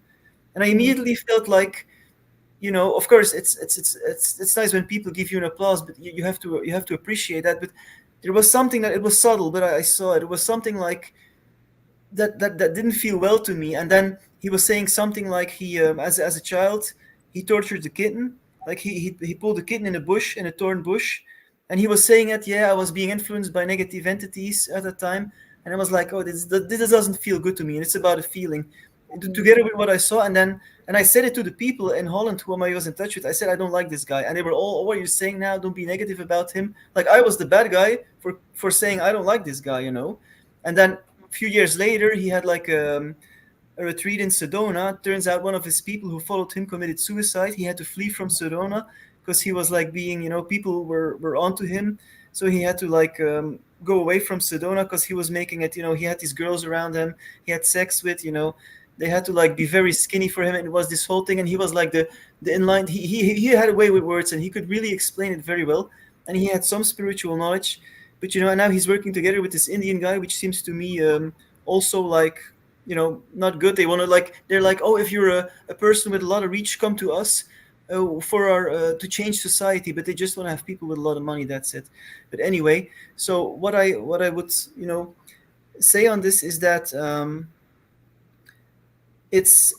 I immediately felt like, of course it's nice when people give you an applause, but you have to appreciate that. But there was something that, it was subtle, but I saw it. It was something like that didn't feel well to me. And then he was saying something like he as a child he tortured the kitten. Like he pulled a kitten in a torn bush, and he was saying that, I was being influenced by negative entities at that time, and I was like, oh, this doesn't feel good to me, and it's about a feeling, together with what I saw, and I said it to the people in Holland whom I was in touch with. I said, I don't like this guy, and they were all, what are you saying now? Don't be negative about him. Like I was the bad guy for saying I don't like this guy, And then a few years later, he had like a retreat in Sedona. Turns out one of his people who followed him committed suicide. He had to flee from Sedona because he was like being, people were onto him. So he had to like go away from Sedona because he was making it, he had these girls around him he had sex with, they had to like be very skinny for him. And it was this whole thing. And he was like the inline, he had a way with words, and he could really explain it very well. And he had some spiritual knowledge. but now he's working together with this Indian guy, which seems to me also like not good. They want to they're like, oh, if you're a person with a lot of reach, come to us for our to change society, but they just want to have people with a lot of money. That's it. But anyway, so what I would say on this is that it's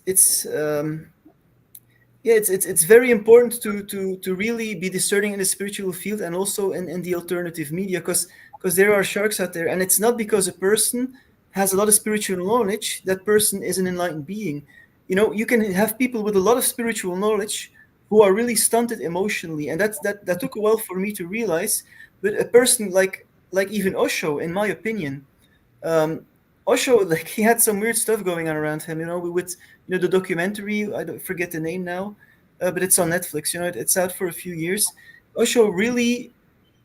very important to really be discerning in the spiritual field and also in the alternative media, because there are sharks out there, and it's not because a person has a lot of spiritual knowledge that person is an enlightened being. You can have people with a lot of spiritual knowledge who are really stunted emotionally, and that took a while for me to realize. But a person like even Osho, in my opinion, Osho, like, he had some weird stuff going on around him, with the documentary. I don't forget the name now, but it's on Netflix. It's out for a few years. Osho really,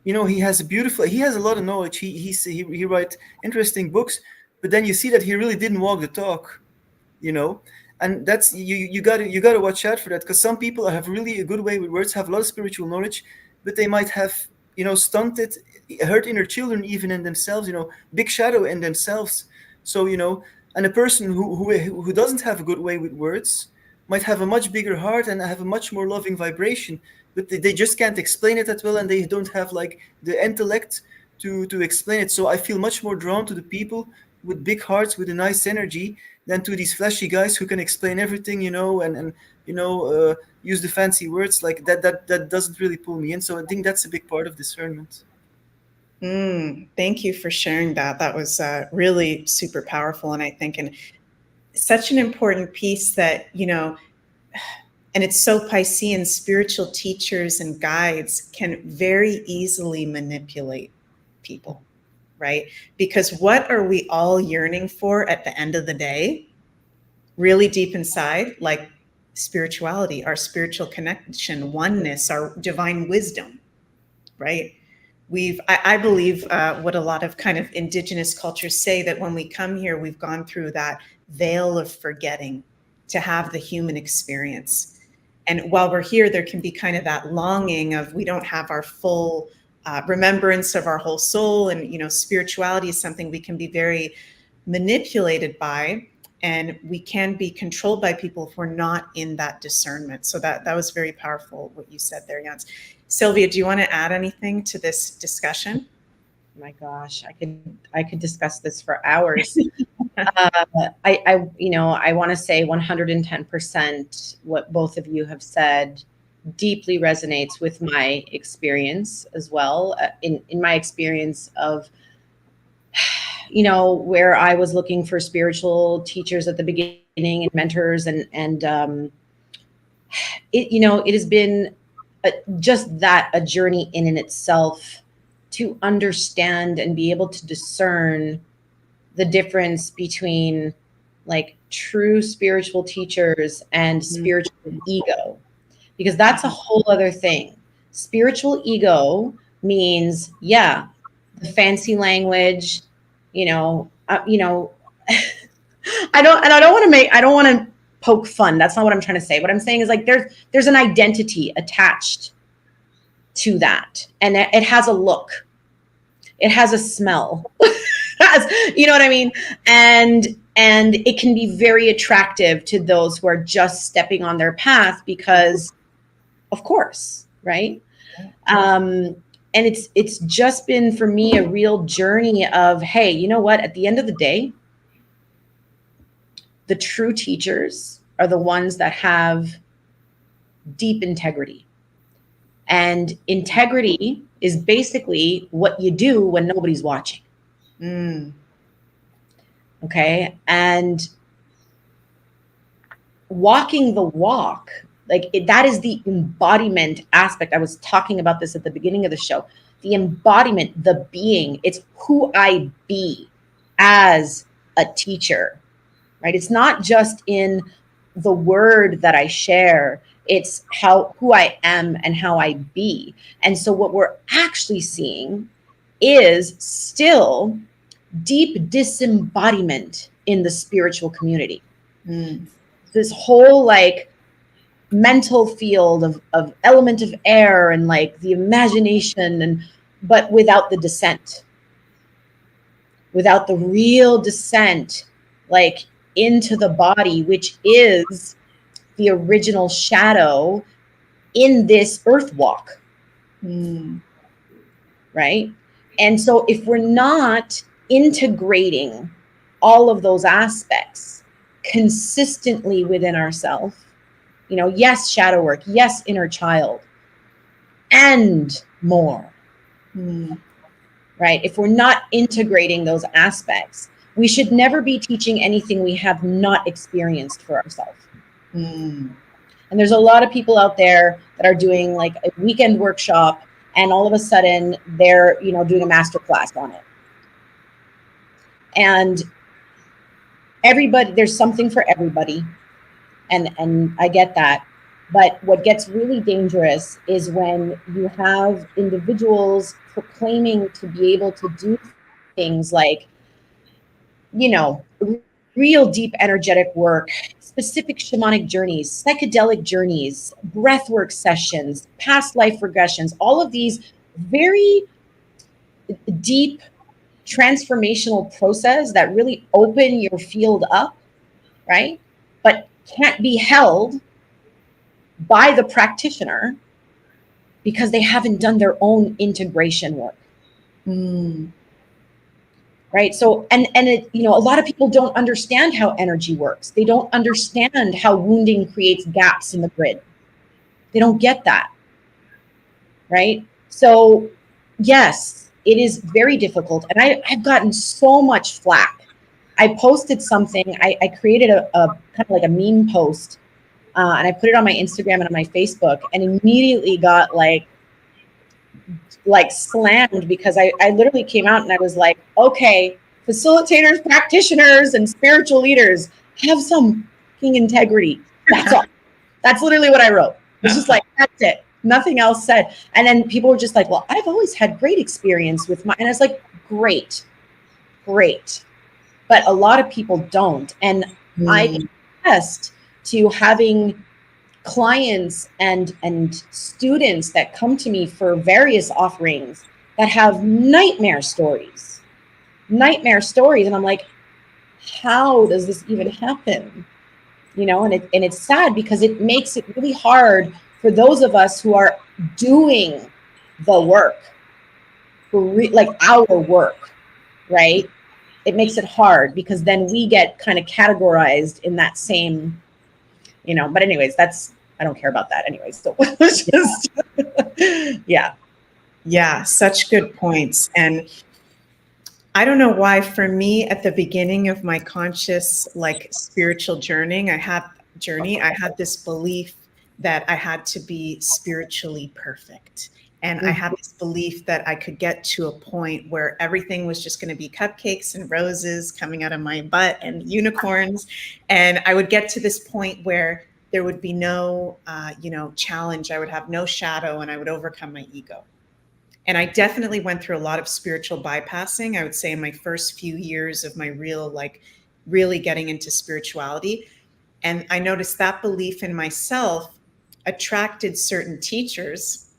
he has a lot of knowledge. He writes interesting books, but then you see that he really didn't walk the talk, and that's you got to watch out for that, because some people have really a good way with words, have a lot of spiritual knowledge, but they might have stunted, hurt inner children even in themselves, big shadow in themselves. So and a person who doesn't have a good way with words might have a much bigger heart and have a much more loving vibration, but they just can't explain it that well, and they don't have like the intellect to explain it. So I feel much more drawn to the people with big hearts, with a nice energy, than to these flashy guys who can explain everything, and use the fancy words like that. That doesn't really pull me in. So I think that's a big part of discernment. Thank you for sharing that. That was really super powerful, and I think such an important piece that, and it's so Piscean, spiritual teachers and guides can very easily manipulate people, right? Because what are we all yearning for at the end of the day? Really deep inside, like spirituality, our spiritual connection, oneness, our divine wisdom, right? I believe what a lot of kind of indigenous cultures say, that when we come here, we've gone through that veil of forgetting to have the human experience. And while we're here, there can be kind of that longing of, we don't have our full remembrance of our whole soul. And, spirituality is something we can be very manipulated by, and we can be controlled by people if we're not in that discernment. So that was very powerful, what you said there, Jens. Sylvia, do you want to add anything to this discussion? My gosh, I could discuss this for hours. I want to say 110% what both of you have said deeply resonates with my experience as well. In my experience of, where I was looking for spiritual teachers at the beginning and mentors, and it has been just that a journey in itself to understand and be able to discern the difference between like true spiritual teachers and spiritual ego, because that's a whole other thing. Spiritual ego means, the fancy language, I don't want to poke fun. That's not what I'm trying to say. What I'm saying is, like, there's an identity attached to that, and it has a look, it has a smell, you know what I mean? And it can be very attractive to those who are just stepping on their path, because of course, right? And it's just been for me a real journey of, hey, you know what? At the end of the day, the true teachers are the ones that have deep integrity. And integrity is basically what you do when nobody's watching. Okay. And walking the walk, that is the embodiment aspect. I was talking about this at the beginning of the show. The embodiment, the being, it's who I be as a teacher, right? It's not just in the word that I share, it's who I am and how I be. And so what we're actually seeing is still deep disembodiment in the spiritual community. This whole mental field of element of air and the imagination and but without the descent, without the real descent, like into the body, which is the original shadow in this earth walk. Right? And so if we're not integrating all of those aspects consistently within ourselves, you know, yes, shadow work, yes, inner child, and more, right? If we're not integrating those aspects, we should never be teaching anything we have not experienced for ourselves. And there's a lot of people out there that are doing like a weekend workshop, and all of a sudden they're, you know, doing a master class on it. And everybody, there's something for everybody. And I get that. But what gets really dangerous is when you have individuals proclaiming to be able to do things like, you know, real deep energetic work, specific shamanic journeys, psychedelic journeys, breathwork sessions, past life regressions, all of these very deep transformational process that really open your field up, right? But can't be held by the practitioner because they haven't done their own integration work. Right. So, and it, you know, a lot of people don't understand how energy works. They don't understand how wounding creates gaps in the grid. They don't get that. Right. So, yes, it is very difficult. And I've gotten so much flack. I posted something, I created a kind of like a meme post, and I put it on my Instagram and on my Facebook, and immediately got like slammed because I literally came out and I was like, okay, facilitators, practitioners, and spiritual leaders, have some fucking integrity. That's all. That's literally what I wrote. It's just like, that's it. Nothing else said. And then people were just like, well, I've always had great experience with my, and I was like, great. But a lot of people don't. And I attest to having clients and students that come to me for various offerings that have nightmare stories. And I'm like, how does this even happen? You know, and it's sad because it makes it really hard for those of us who are doing the work, like our work, right? It makes it hard because then we get kind of categorized in that same, you know, but anyways, I don't care about that anyways. So it's just, yeah. Yeah, such good points. And I don't know why, for me, at the beginning of my conscious, like spiritual journey, I had this belief that I had to be spiritually perfect. And I had this belief that I could get to a point where everything was just going to be cupcakes and roses coming out of my butt and unicorns. And I would get to this point where there would be no, challenge. I would have no shadow, and I would overcome my ego. And I definitely went through a lot of spiritual bypassing, I would say, in my first few years of my really getting into spirituality. And I noticed that belief in myself attracted certain teachers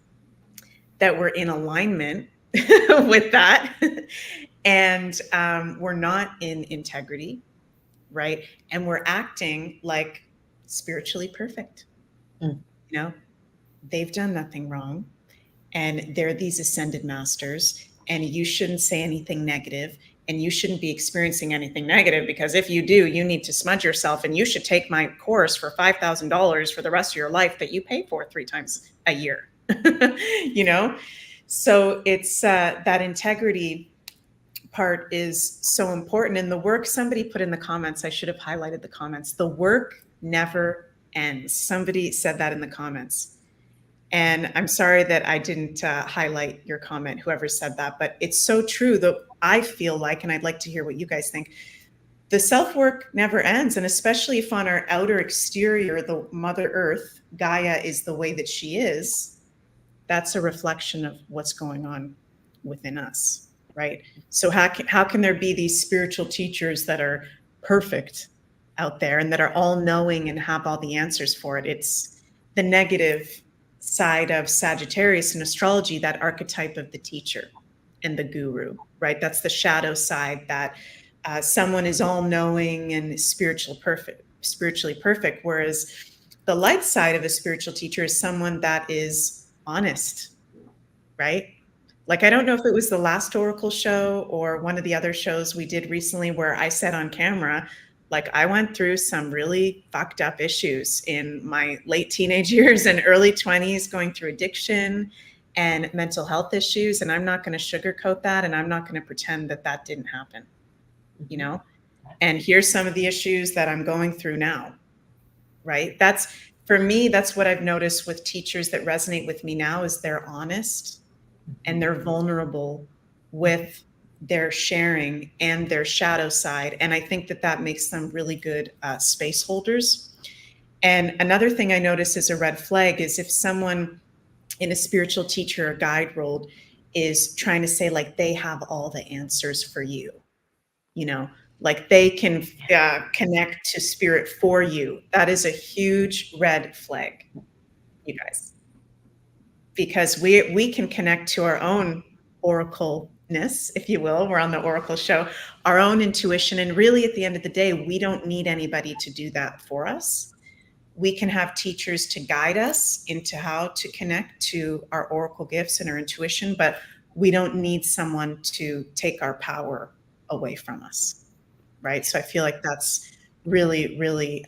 that were in alignment with that and were not in integrity, right? And were acting like spiritually perfect. You know, they've done nothing wrong. And they're these ascended masters, and you shouldn't say anything negative, and you shouldn't be experiencing anything negative, because if you do, you need to smudge yourself, and you should take my course for $5,000 for the rest of your life that you pay for 3 times a year. You know, so it's that integrity part is so important. And the work, somebody put in the comments, I should have highlighted the comments, the work never ends. Somebody said that in the comments. And I'm sorry that I didn't highlight your comment, whoever said that, but it's so true, though. I feel like, and I'd like to hear what you guys think, the self-work never ends. And especially if on our outer exterior, the Mother Earth, Gaia, is the way that she is, that's a reflection of what's going on within us, right? So how can there be these spiritual teachers that are perfect out there and that are all knowing and have all the answers for it? It's the negative side of Sagittarius in astrology, that archetype of the teacher and the guru, right? That's the shadow side, that someone is all-knowing and spiritually perfect, whereas the light side of a spiritual teacher is someone that is honest, right? Like, I don't know if it was the last Oracle show or one of the other shows we did recently where I said on camera, like, I went through some really fucked up issues in my late teenage years and early 20s, going through addiction and mental health issues. And I'm not going to sugarcoat that. And I'm not going to pretend that that didn't happen, you know? And here's some of the issues that I'm going through now, right? That's, for me, that's what I've noticed with teachers that resonate with me now, is they're honest and they're vulnerable with their sharing and their shadow side. And I think that that makes them really good space holders. And another thing I notice is a red flag is if someone in a spiritual teacher or guide role is trying to say like they have all the answers for you, you know, like they can connect to spirit for you. That is a huge red flag, you guys, because we can connect to our own oracleness, if you will. We're on the Oracle show, our own intuition. And really, at the end of the day, we don't need anybody to do that for us. We can have teachers to guide us into how to connect to our oracle gifts and our intuition, but we don't need someone to take our power away from us, right? So I feel like that's really, really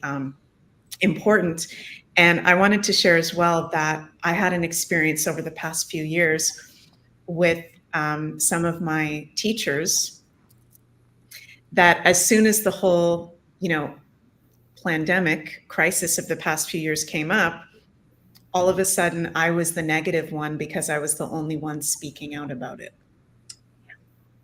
important. And I wanted to share as well that I had an experience over the past few years with some of my teachers that as soon as the whole, you know, pandemic crisis of the past few years came up, all of a sudden I was the negative one because I was the only one speaking out about it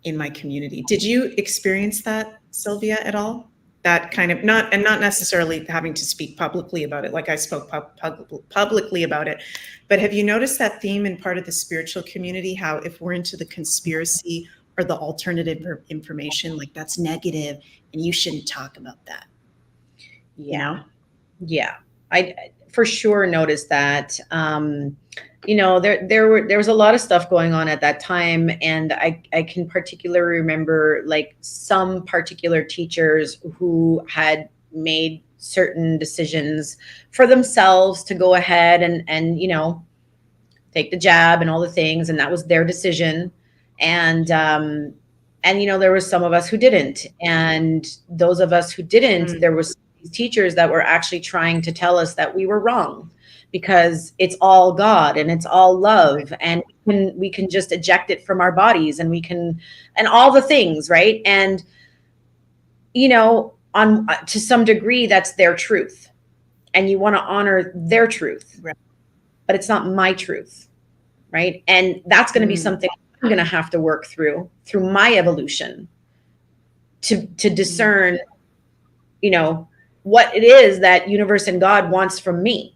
in my community. Did you experience that, Sylvia, at all? That kind of, not necessarily having to speak publicly about it, like I spoke publicly about it, but have you noticed that theme in part of the spiritual community, how if we're into the conspiracy or the alternative information, like that's negative and you shouldn't talk about that? Yeah. You know? Yeah. I for sure noticed that. You know, there was a lot of stuff going on at that time. And I can particularly remember like some particular teachers who had made certain decisions for themselves to go ahead and, you know, take the jab and all the things. And that was their decision. And, you know, there was some of us who didn't. And those of us who didn't, there was teachers that were actually trying to tell us that we were wrong because it's all God and it's all love and we can just eject it from our bodies and we can, and all the things, right? And, you know, on to some degree, that's their truth and you want to honor their truth, right, but it's not my truth, right? And that's going to be something I'm going to have to work through my evolution to discern, you know, what it is that universe and God wants from me.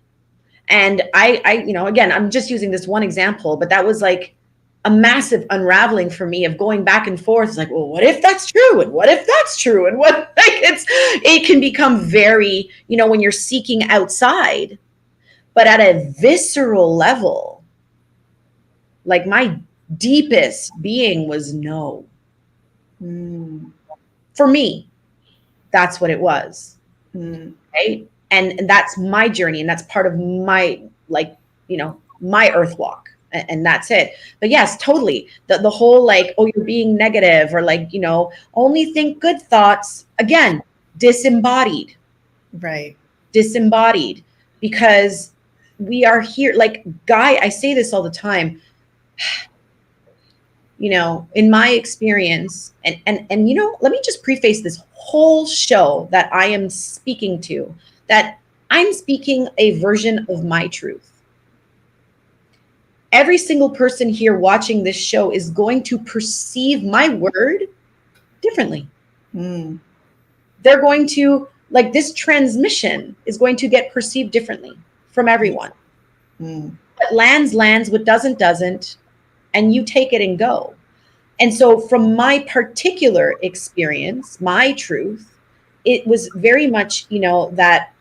And I, you know, again, I'm just using this one example, but that was like a massive unraveling for me of going back and forth. It's like, well, what if that's true? And what if that's true? And what, like, it can become very, you know, when you're seeking outside, but at a visceral level, like my deepest being was no. For me, that's what it was. Right. And that's my journey. And that's part of my, like, you know, my earth walk. And that's it. But yes, totally. The whole like, oh, you're being negative or like, you know, only think good thoughts. Again, disembodied. right, Disembodied because we are here. Like Guy, I say this all the time. You know, in my experience, and you know, let me just preface this whole show that I am speaking to, that I'm speaking a version of my truth. Every single person here watching this show is going to perceive my word differently. They're going to, like, this transmission is going to get perceived differently from everyone. What lands, what doesn't. And you take it and go. And so from my particular experience, my truth, it was very much, you know, that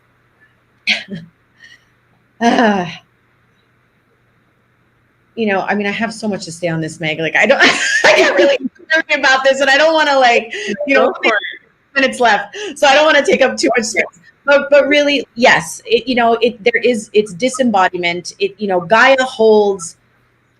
you know, I mean, I have so much to say on this, Meg. Like, I don't, I can't really talk about this, and I don't want to, like, you know, minutes left, so I don't want to take up too much space. But really, yes, it's disembodiment. Gaia holds.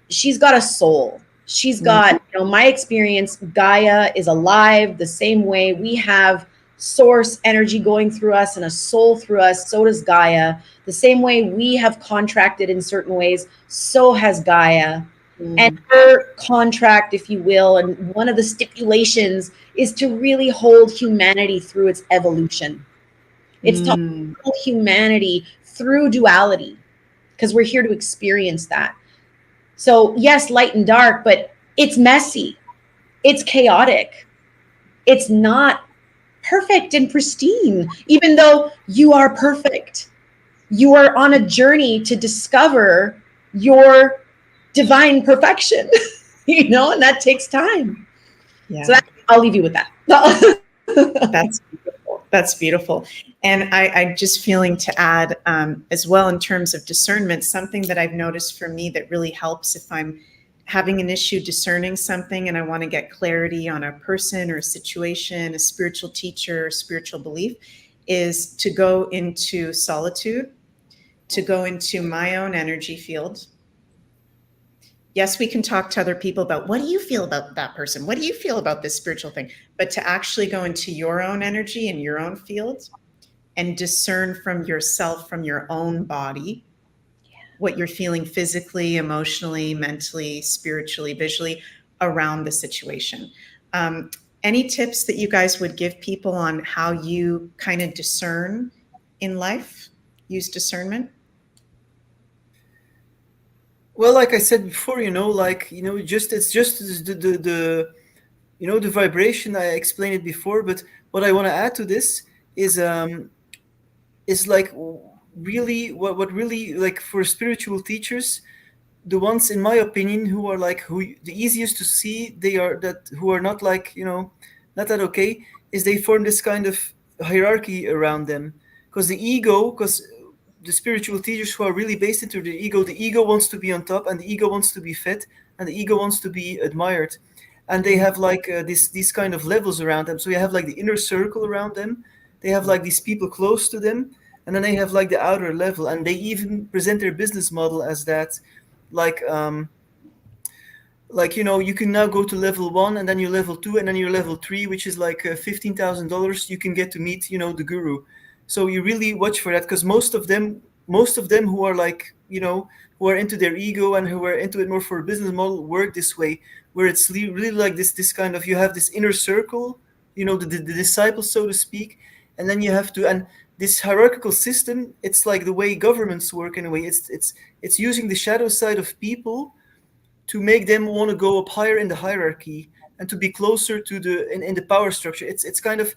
She's got a soul. She's got, my experience. Gaia is alive the same way we have source energy going through us and a soul through us. So does Gaia. The same way we have contracted in certain ways, so has Gaia. And her contract, if you will, and one of the stipulations is to really hold humanity through its evolution. It's to hold humanity through duality, because we're here to experience that. So yes, light and dark, but it's messy. It's chaotic. It's not perfect and pristine, even though you are perfect. You are on a journey to discover your divine perfection, and that takes time. Yeah. So I'll leave you with that. That's beautiful. That's beautiful. And I'm just feeling to add as well, in terms of discernment, something that I've noticed for me that really helps if I'm having an issue discerning something and I want to get clarity on a person or a situation, a spiritual teacher, or spiritual belief, is to go into solitude, to go into my own energy field. Yes, we can talk to other people about, what do you feel about that person? What do you feel about this spiritual thing? But to actually go into your own energy and your own field and discern from yourself, from your own body, what you're feeling physically, emotionally, mentally, spiritually, visually around the situation. Any tips that you guys would give people on how you kind of discern in life, use discernment? Well, like I said before, it's just the the vibration. I explained it before, but what I want to add to this is like really what really, like, for spiritual teachers, the ones, in my opinion, who are the easiest to see, who are not not that okay, is they form this kind of hierarchy around them, because the spiritual teachers who are really based into the ego wants to be on top, and the ego wants to be fed, and the ego wants to be admired, and they have these kind of levels around them. So you have the inner circle around them, they have these people close to them, and then they have the outer level, and they even present their business model as that, you can now go to level 1, and then you're level 2, and then you're level 3, which is $15,000. You can get to meet the guru. So you really watch for that, because most of them who are who are into their ego and who are into it more for a business model work this way, where it's really this kind of, you have this inner circle, the disciples, so to speak, and then you have to, and this hierarchical system, it's like the way governments work in a way. It's using the shadow side of people to make them want to go up higher in the hierarchy and to be closer to in the power structure. It's kind of,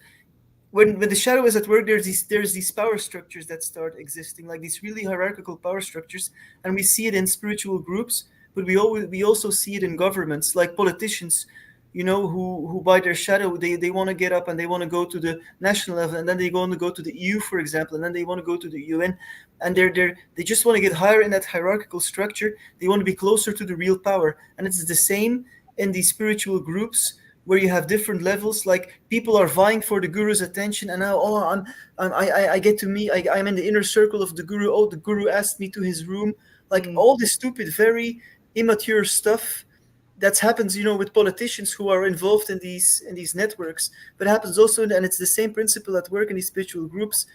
when the shadow is at work, there's these power structures that start existing, like these really hierarchical power structures, and we see it in spiritual groups, but we also see it in governments, like politicians, who by their shadow, they want to get up and they want to go to the national level, and then they want to go to the EU, for example, and then they want to go to the UN, and they just want to get higher in that hierarchical structure. They want to be closer to the real power, and it's the same in these spiritual groups, where you have different levels, like people are vying for the guru's attention, and now, I get to meet, I'm in the inner circle of the guru. Oh, the guru asked me to his room, all this stupid, very immature stuff that happens, with politicians who are involved in these networks. But it happens also, and it's the same principle at work in these spiritual groups,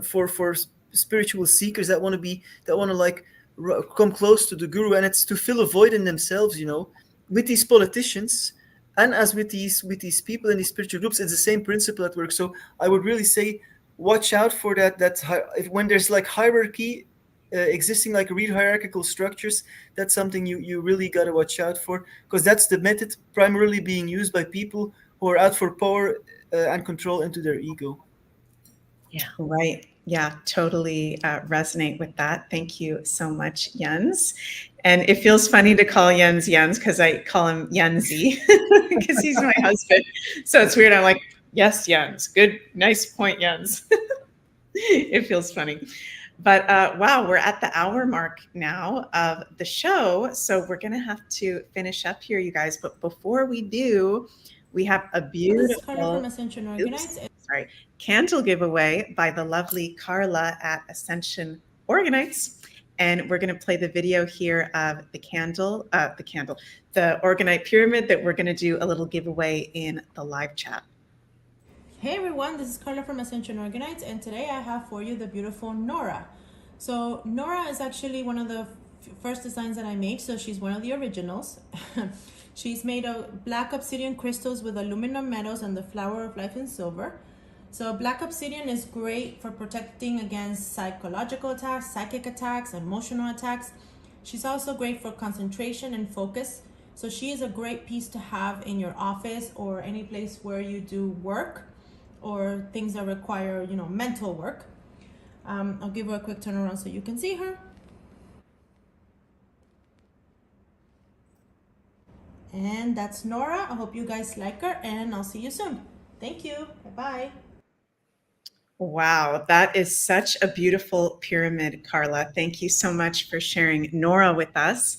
for spiritual seekers that want to come close to the guru, and it's to fill a void in themselves, with these politicians. And as with these people in these spiritual groups, it's the same principle at work. So I would really say, watch out for that when there's hierarchy existing, real hierarchical structures, that's something you really got to watch out for, because that's the method primarily being used by people who are out for power and control into their ego. Yeah, right. Yeah, totally resonate with that. Thank you so much, Jens. And it feels funny to call Jens because I call him Jensi because he's my husband. So it's weird. I'm like, yes, Jens. Good, nice point, Jens. It feels funny. But wow, we're at the hour mark now of the show. So we're going to have to finish up here, you guys. But before we do, we have a This is Carla from beautiful, Ascension oops, Organites. sorry, candle giveaway by the lovely Carla at Ascension Organites. And we're going to play the video here of the Organite pyramid that we're going to do a little giveaway in the live chat. Hey everyone, this is Carla from Ascension Organites, and today I have for you the beautiful Nora. So Nora is actually one of the first designs that I made, so she's one of the originals. She's made of black obsidian crystals with aluminum metals and the flower of life in silver. So black obsidian is great for protecting against psychological attacks, psychic attacks, emotional attacks. She's also great for concentration and focus. So she is a great piece to have in your office or any place where you do work or things that require, mental work. I'll give her a quick turnaround so you can see her. And that's Nora. I hope you guys like her, and I'll see you soon. Thank you. Bye-bye. Wow, that is such a beautiful pyramid, Carla. Thank you so much for sharing Nora with us.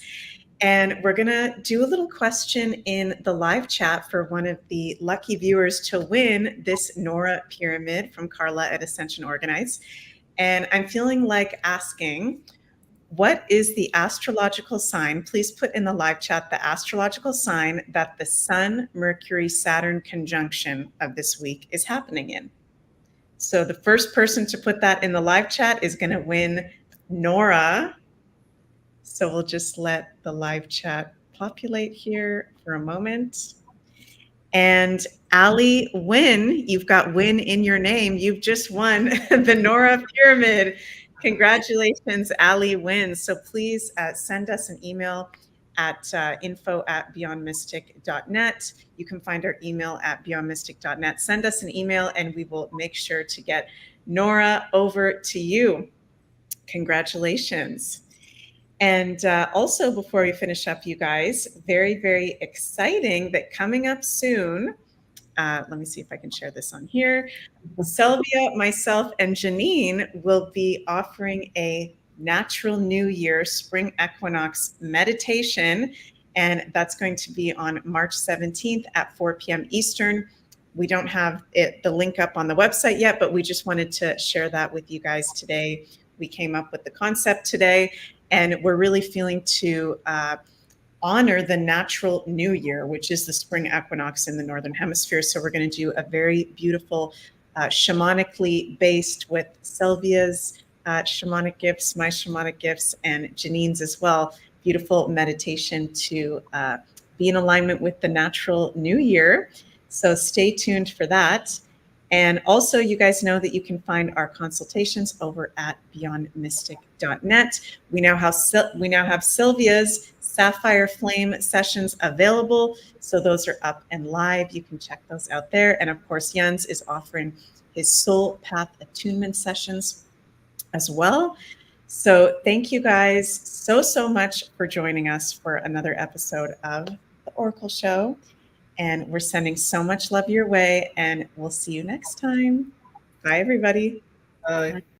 And we're going to do a little question in the live chat for one of the lucky viewers to win this Nora pyramid from Carla at Ascension Organize. And I'm feeling like asking, what is the astrological sign? Please put in the live chat the astrological sign that the Sun, Mercury, Saturn conjunction of this week is happening in. So the first person to put that in the live chat is going to win Nora. So we'll just let the live chat populate here for a moment. And Ali Wynn, you've got Wynn in your name. You've just won the Nora Pyramid. Congratulations, Ali Wynn. So please send us an email at info@beyondmystic.net. You can find our email at beyondmystic.net. Send us an email and we will make sure to get Nora over to you. Congratulations. And also, before we finish up, you guys, very, very exciting that coming up soon, let me see if I can share this on here. Selvia, myself, and Janine will be offering a natural new year spring equinox meditation. And that's going to be on March 17th at 4 p.m. Eastern. We don't have the link up on the website yet, but we just wanted to share that with you guys today. We came up with the concept today, and we're really feeling to honor the natural new year, which is the spring equinox in the Northern Hemisphere. So we're going to do a very beautiful shamanically based with Selvia's shamanic gifts, my shamanic gifts, and Janine's as well. Beautiful meditation to be in alignment with the natural new year. So stay tuned for that. And also, you guys know that you can find our consultations over at beyondmystic.net. We now have Sylvia's Sapphire Flame sessions available. So those are up and live. You can check those out there. And of course, Jens is offering his Soul Path Attunement sessions as well. So thank you guys so much for joining us for another episode of the Oracle Show. And we're sending so much love your way, and we'll see you next time. Bye, everybody. Bye.